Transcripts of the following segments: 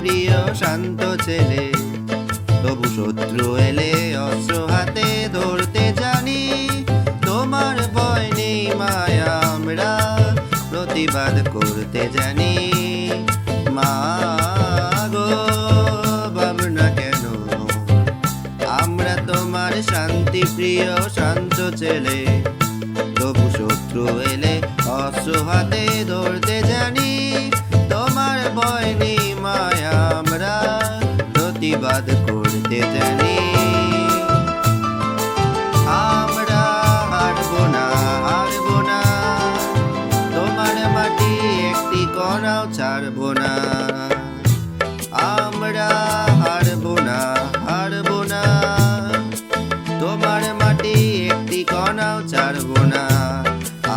প্রিয় শান্ত ছেলে, তবু শত্রু এলে অস্ত্র হাতে ধরতে জানি। তোমার ভয় নেই মায়া, আমরা প্রতিবাদ করতে জানি। মা গো ভাবনা কেন, আমরা তোমার শান্তি প্রিয় শান্ত ছেলে, তবু শত্রু এলে অস্ত্র হাতে ধরতে জানি। তোমার ভয় নেই মায়া, আমরা প্রতিবাদ করতে জানি। আমরা হারবো না, হারবো না, তোমার মাটি একটি কণাও ছাড়বো না। আমরা হারবো না, হারবো না, তোমার মাটি একটি কণাও ছাড়বো না।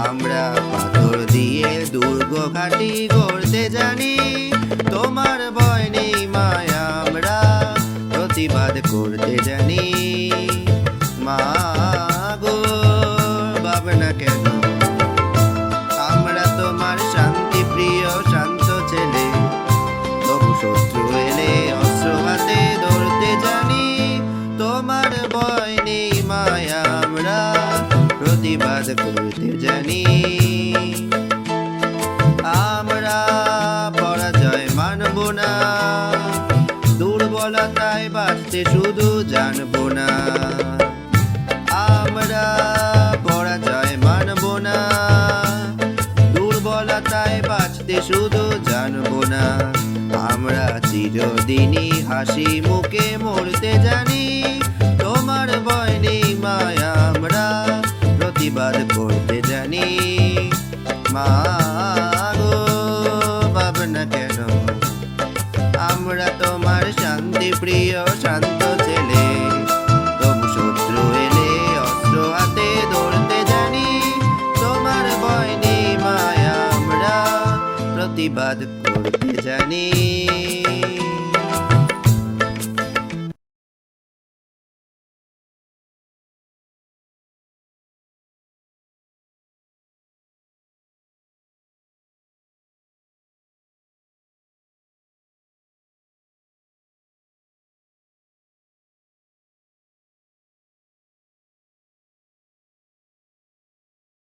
আমরা পাথর দিয়ে দুর্গ ঘাঁটি গড়তে জানি। তোমার ভয় নেই মায়া, আমরা প্রতিবাদ করতে জানি। মা গো ভাবনা কেন, আমরা তোমার শান্তি প্রিয় শান্ত ছেলে, তবু শত্রু এলে অস্ত্র হাতে ধরতে জানি। তোমার ভয় নেই মায়া, আমরা প্রতিবাদ করতে জানি। আমরা পরাজয় মানব না, দুর্বলতায় বাঁচতে শুধু জানবো না। আমরা পরাজয় মানব না, দুর্বলতায় বাঁচতে শুধু জানবো না। আমরা চিরদিনই হাসি মুখে মরতে জানি। তোমার ভয় নেই মায়া, আমরা প্রতিবাদ করতে জানি। মা গো ভাবনা কেন, আমরা তোমার শান্তি প্রিয় শান্ত ছেলে, তবু শত্রু এলে অস্ত্র হাতে ধরতে জানি। তোমার ভয় নেই মায়া, আমরা প্রতিবাদ করতে জানি।